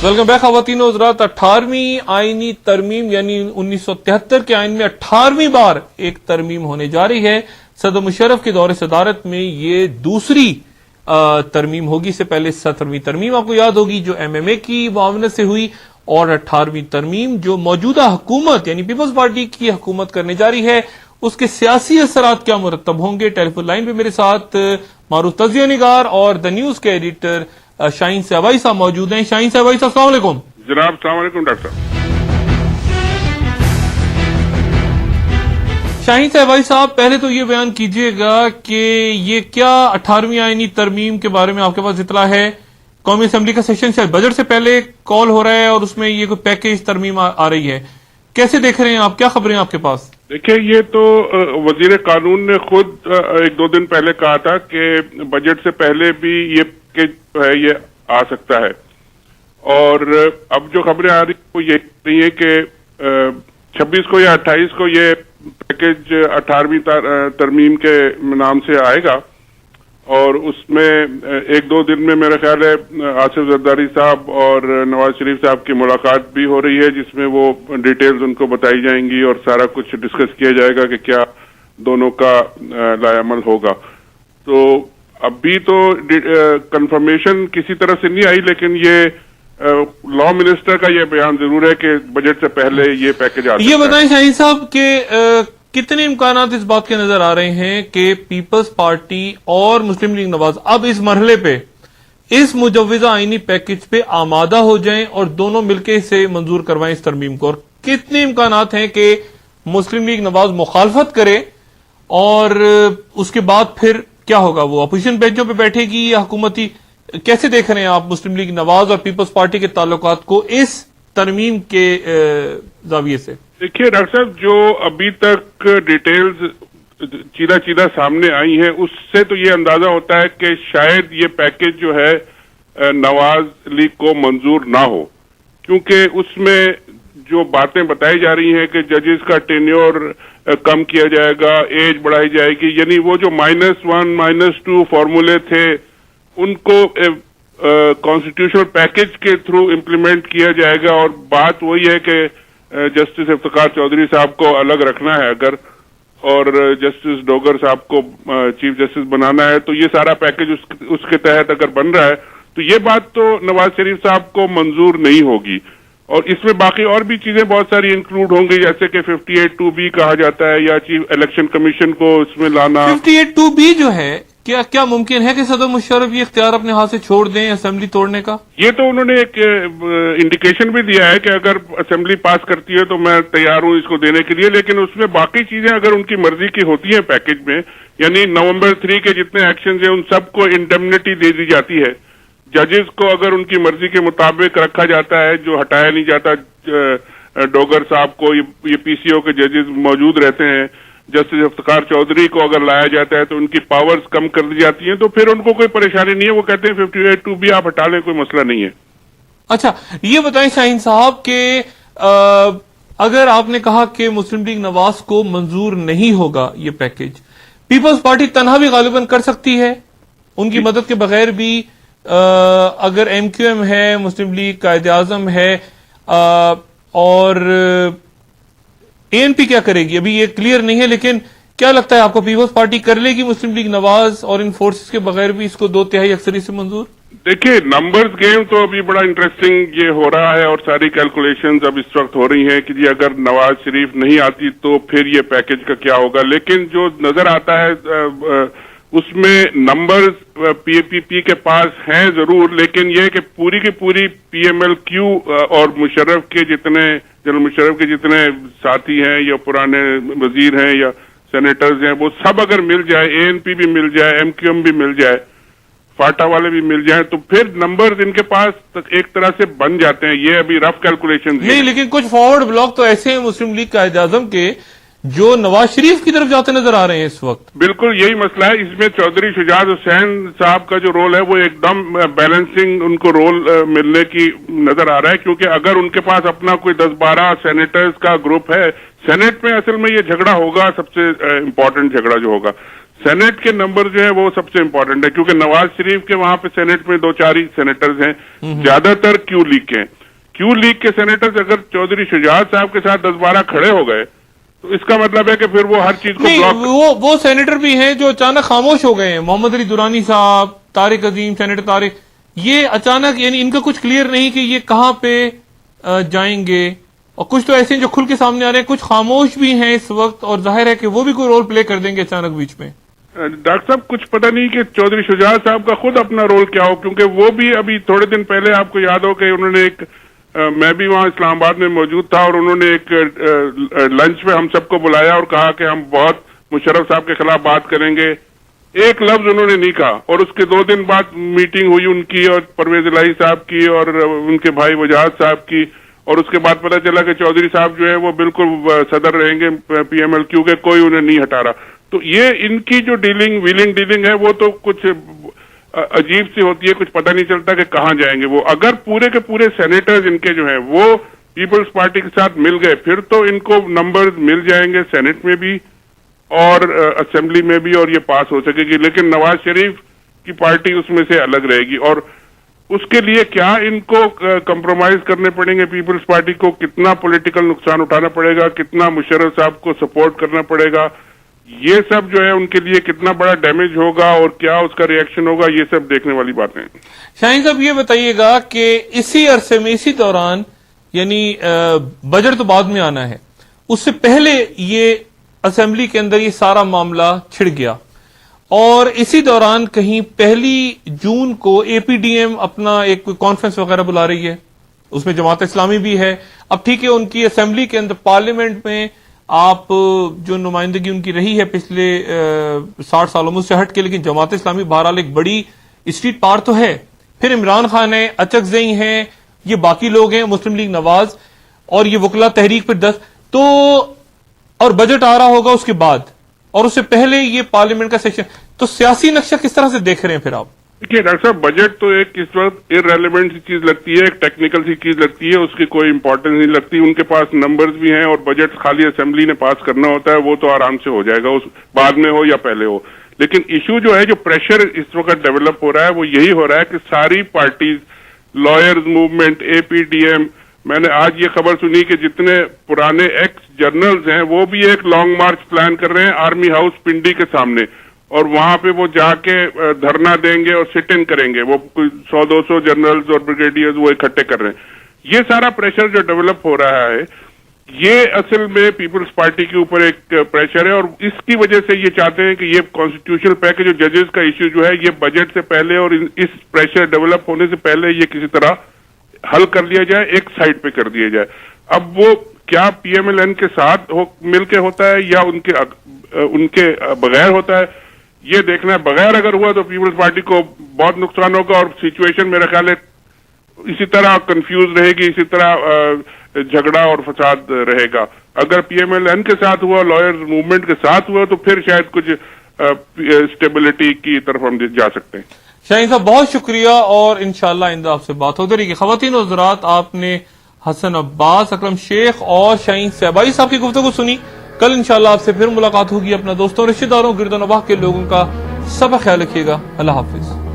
Welcome back खवातीन और हज़रात। 18वीं आईनी तरमीम यानी 1973 के आइन में 18वीं बार एक तरमीम होने जा रही है। सदर मुशर्रफ के दौरे सदारत में ये दूसरी तरमीम होगी। इससे पहले 17वीं तरमीम आपको याद होगी जो MMA की मुआवनत से हुई, और 18वीं तरमीम जो मौजूदा हुकूमत यानी पीपल्स पार्टी की हुकूमत करने जा रही है, उसके सियासी असरात क्या मुरतब होंगे। टेलीफोन लाइन पे मेरे साथ मारूफ तजिया निगार और द न्यूज के एडिटर शाहीन सहवाई साहब मौजूद हैं। शाहीन सहवाई साहब अस्सलाम वालेकुम। जनाब अस्सलाम वालेकुम डॉक्टर साहब। शाहीन सहवाई साहब, पहले तो ये बयान कीजिएगा कि ये क्या 18वीं आईनी तरमीम के बारे में आपके पास इतला है। कौमी असेंबली का सेशन शायद बजट से पहले कॉल हो रहा है और उसमें ये कोई पैकेज तरमीम आ रही है, कैसे देख रहे हैं आप, क्या खबरें आपके पास? देखिए, ये तो वजीर कानून ने खुद एक दो दिन पहले कहा था कि बजट से पहले भी ये पैकेज है ये आ सकता है, और अब जो खबरें आ रही वो ये नहीं है कि 26 को या 28 को ये पैकेज 18वीं तरमीम के नाम से आएगा, और उसमें एक दो दिन में मेरा ख्याल है आसिफ जरदारी साहब और नवाज शरीफ साहब की मुलाकात भी हो रही है, जिसमें वो डिटेल्स उनको बताई जाएंगी और सारा कुछ डिस्कस किया जाएगा कि क्या दोनों का लायामल होगा। तो अभी तो कंफर्मेशन किसी तरह से नहीं आई, लेकिन ये लॉ मिनिस्टर का ये बयान जरूर है कि बजट से पहले ये पैकेज आ सकता है। ये बताएं शाहीन साहब के कितने इम्कानात इस बात के नजर आ रहे हैं कि पीपल्स पार्टी और मुस्लिम लीग नवाज अब इस मरहले पे इस मुजव्वजा आईनी पैकेज पे आमादा हो जाएं और दोनों मिलकर इसे मंजूर करवाएं इस तरमीम को, और कितने इम्कानात हैं कि मुस्लिम लीग नवाज मुखालफत करे और उसके बाद फिर क्या होगा, वो अपोजिशन बेंचों पे बैठेगी या हुकूमती, कैसे देख रहे हैं आप मुस्लिम लीग नवाज और पीपल्स पार्टी के ताल्लुकात को इस तरमीम के जाविये से? देखिए डॉक्टर साहब, जो अभी तक डिटेल्स चीदा सामने आई हैं उससे तो ये अंदाजा होता है कि शायद ये पैकेज जो है नवाज लीग को मंजूर ना हो, क्योंकि उसमें जो बातें बताई जा रही हैं कि जजेस का टेन्योर कम किया जाएगा, एज बढ़ाई जाएगी, यानी वो जो -1 -2 फॉर्मूले थे उनको कॉन्स्टिट्यूशनल पैकेज के थ्रू इम्प्लीमेंट किया जाएगा, और बात वही है कि जस्टिस इफ्तिकार चौधरी साहब को अलग रखना है अगर, और जस्टिस डोगर साहब को चीफ जस्टिस बनाना है, तो ये सारा पैकेज उसके तहत अगर बन रहा है तो ये बात तो नवाज शरीफ साहब को मंजूर नहीं होगी, और इसमें बाकी और भी चीजें बहुत सारी इंक्लूड होंगी, जैसे कि 58(2)B कहा जाता है, या चीफ इलेक्शन कमीशन को इसमें लाना। 58(2)B जो है, क्या मुमकिन है कि सदर मुशर्रफ ये इख्तियार अपने हाथ से छोड़ दें असेंबली तोड़ने का? ये तो उन्होंने एक इंडिकेशन भी दिया है कि अगर असेंबली पास करती है तो मैं तैयार हूं इसको देने के लिए, लेकिन उसमें बाकी चीजें अगर उनकी मर्जी की होती हैं पैकेज में, यानी नवंबर 3 के जितने एक्शन हैं उन सबको इंडेमनिटी दे दी जाती है, जजेस को अगर उनकी मर्जी के मुताबिक रखा जाता है, जो हटाया नहीं जाता, डोगर साहब को ये PCO के जजेस मौजूद रहते हैं, जस्टिस इफ्तिकार चौधरी को अगर लाया जाता है तो उनकी पावर्स कम कर दी जाती हैं, तो फिर उनको कोई परेशानी नहीं है, वो कहते हैं 58(2)B आप हटा लें, कोई मसला नहीं है। अच्छा, ये बताएं शाहीन साहब के अगर आपने कहा कि मुस्लिम लीग नवाज को मंजूर नहीं होगा ये पैकेज, पीपल्स पार्टी तनहा भी गालिबन कर सकती है उनकी मदद के बगैर भी? अगर MQM है, मुस्लिम लीग कायदे आजम है, और ANP क्या करेगी अभी ये क्लियर नहीं है, लेकिन क्या लगता है आपको पीपल्स पार्टी कर लेगी मुस्लिम लीग नवाज और इन फोर्सेस के बगैर भी इसको 2/3 अक्सरी से मंजूर? देखिए, नंबर्स गेम तो अभी बड़ा इंटरेस्टिंग ये हो रहा है, और सारी कैलकुलेशंस अब इस वक्त हो रही हैं कि जी अगर नवाज शरीफ नहीं आती तो फिर ये पैकेज का क्या होगा, लेकिन जो नजर आता है उसमें नंबर्स PAPP के पास हैं जरूर, लेकिन ये कि पूरी की पूरी PMLQ और मुशर्रफ के जितने जनरल मुशर्रफ के जितने साथी हैं या पुराने वजीर हैं या सेनेटर्स हैं, वो सब अगर मिल जाए, ANP भी मिल जाए, MQM भी मिल जाए, फाटा वाले भी मिल जाए, तो फिर नंबर्स इनके पास एक तरह से बन जाते हैं। ये अभी रफ कैलकुलेशन नहीं, लेकिन कुछ फॉरवर्ड ब्लॉक तो ऐसे हैं मुस्लिम लीग कायदे आजम के जो नवाज शरीफ की तरफ जाते नजर आ रहे हैं इस वक्त। बिल्कुल यही मसला है, इसमें चौधरी शुजात हुसैन साहब का जो रोल है वो एकदम बैलेंसिंग उनको रोल मिलने की नजर आ रहा है, क्योंकि अगर उनके पास अपना कोई 10-12 सेनेटर्स का ग्रुप है, सेनेट में असल में ये झगड़ा होगा, सबसे इम्पोर्टेंट झगड़ा जो होगा سینٹ کے نمبر جو ہے وہ سب سے امپورٹنٹ ہے، کیونکہ نواز شریف کے وہاں پہ سینٹ میں 2-4 ہی سینیٹرز ہیں، زیادہ تر کیو لیگ کے ہیں۔ کیو لیگ کے سینیٹرز اگر چودھری شجاعت صاحب کے ساتھ 10-12 کھڑے ہو گئے تو اس کا مطلب ہے کہ پھر وہ ہر چیز کو بلاک۔ وہ سینیٹر بھی ہیں جو اچانک خاموش ہو گئے ہیں، محمد علی درانی صاحب، طارق عظیم، سینیٹر طارق، یہ اچانک یعنی ان کا کچھ کلیئر نہیں کہ یہ کہاں پہ جائیں گے، اور کچھ تو ایسے ہیں جو کھل کے سامنے آ رہے ہیں، کچھ خاموش بھی ہیں اس وقت، اور ظاہر ہے کہ وہ بھی کوئی رول پلے کر دیں گے اچانک بیچ میں۔ ڈاکٹر صاحب کچھ پتہ نہیں کہ چودھری شجاعت صاحب کا خود اپنا رول کیا ہو، کیونکہ وہ بھی ابھی تھوڑے دن پہلے آپ کو یاد ہو کہ انہوں نے ایک میں بھی وہاں اسلام آباد میں موجود تھا، اور انہوں نے ایک لنچ پہ ہم سب کو بلایا اور کہا کہ ہم بہت مشرف صاحب کے خلاف بات کریں گے، ایک لفظ انہوں نے نہیں کہا، اور اس کے 2 دن بعد میٹنگ ہوئی ان کی اور پرویز الہی صاحب کی اور ان کے بھائی وجاہت صاحب کی، اور اس کے بعد پتہ چلا کہ چودھری صاحب جو ہے وہ بالکل صدر رہیں گے پی ایم ایل کیو کے، کوئی انہیں نہیں ہٹا رہا۔ تو یہ ان کی جو ویلنگ ڈیلنگ ہے وہ تو کچھ عجیب سی ہوتی ہے، کچھ پتہ نہیں چلتا کہ کہاں جائیں گے وہ۔ اگر پورے کے پورے سینیٹرز ان کے جو ہیں وہ پیپلز پارٹی کے ساتھ مل گئے، پھر تو ان کو نمبرز مل جائیں گے سینٹ میں بھی اور اسمبلی میں بھی، اور یہ پاس ہو سکے گی۔ لیکن نواز شریف کی پارٹی اس میں سے الگ رہے گی، اور اس کے لیے کیا ان کو کمپرومائز کرنے پڑیں گے، پیپلز پارٹی کو کتنا پولیٹیکل نقصان اٹھانا پڑے گا، کتنا مشرف صاحب کو سپورٹ کرنا پڑے گا، یہ سب جو ہے ان کے لیے کتنا بڑا ڈیمیج ہوگا اور کیا اس کا ریئیکشن ہوگا، یہ سب دیکھنے والی باتیں ہیں۔ شاہین صاحب یہ بتائیے گا کہ اسی عرصے میں، اسی دوران، یعنی بجٹ تو بعد میں آنا ہے، اس سے پہلے یہ اسمبلی کے اندر یہ سارا معاملہ چھڑ گیا، اور اسی دوران کہیں 1 جون کو اے پی ڈی ایم اپنا ایک کانفرنس وغیرہ بلا رہی ہے، اس میں جماعت اسلامی بھی ہے۔ اب ٹھیک ہے، ان کی اسمبلی کے اندر پارلیمنٹ میں آپ جو نمائندگی ان کی رہی ہے پچھلے 60 سالوں میں، اس سے ہٹ کے، لیکن جماعت اسلامی بہرحال ایک بڑی اسٹریٹ پار تو ہے۔ پھر عمران خان ہے، اچک زئی ہیں، یہ باقی لوگ ہیں، مسلم لیگ نواز، اور یہ وکلا تحریک پہ 10 تو، اور بجٹ آ رہا ہوگا اس کے بعد، اور اس سے پہلے یہ پارلیمنٹ کا سیشن، تو سیاسی نقشہ کس طرح سے دیکھ رہے ہیں پھر آپ؟ دیکھیے ڈاکٹر صاحب، بجٹ تو ایک اس وقت ارریلیونٹ سی چیز لگتی ہے، ایک ٹیکنیکل سی چیز لگتی ہے، اس کی کوئی امپورٹنس نہیں لگتی۔ ان کے پاس نمبرز بھی ہیں، اور بجٹ خالی اسمبلی نے پاس کرنا ہوتا ہے، وہ تو آرام سے ہو جائے گا، اس بعد میں ہو یا پہلے ہو۔ لیکن ایشو جو ہے، جو پریشر اس وقت ڈیولپ ہو رہا ہے، وہ یہی ہو رہا ہے کہ ساری پارٹیز، لائرز موومنٹ، اے پی ڈی ایم، میں نے آج یہ خبر سنی کہ جتنے پرانے ایکس جرنلز ہیں وہ بھی ایک لانگ مارچ پلان کر رہے ہیں آرمی ہاؤس پنڈی کے سامنے، اور وہاں پہ وہ جا کے دھرنا دیں گے اور سٹ ان کریں گے، وہ 100-200 جنرلز اور بریگیڈیئرز وہ اکٹھے کر رہے ہیں۔ یہ سارا پریشر جو ڈیولپ ہو رہا ہے، یہ اصل میں پیپلز پارٹی کے اوپر ایک پریشر ہے، اور اس کی وجہ سے یہ چاہتے ہیں کہ یہ کانسٹیٹیوشنل پیکج اور ججز کا ایشو جو ہے، یہ بجٹ سے پہلے اور اس پریشر ڈیولپ ہونے سے پہلے یہ کسی طرح حل کر لیا جائے، ایک سائڈ پہ کر دیا جائے۔ اب وہ کیا پی ایم ایل این کے ساتھ مل کے ہوتا ہے یا ان کے بغیر ہوتا ہے، یہ دیکھنا ہے۔ بغیر اگر ہوا تو پیپلز پارٹی کو بہت نقصان ہوگا، اور سچویشن میرا خیال ہے اسی طرح کنفیوز رہے گی، اسی طرح جھگڑا اور فساد رہے گا۔ اگر پی ایم ایل این کے ساتھ ہوا، لائرز موومنٹ کے ساتھ ہوا، تو پھر شاید کچھ اسٹیبلٹی کی طرف ہم جا سکتے ہیں۔ شاہین صاحب بہت شکریہ، اور انشاءاللہ آئندہ آپ سے بات ہوتی رہے گی۔ خواتین و حضرات، آپ نے حسن عباس، اکرم شیخ اور شاہین صاحبائی صاحب کی گفتگو سنی۔ کل انشاءاللہ آپ سے پھر ملاقات ہوگی۔ اپنا دوستوں، رشتہ داروں، گرد و نواح کے لوگوں کا سب خیال رکھیے گا۔ اللہ حافظ۔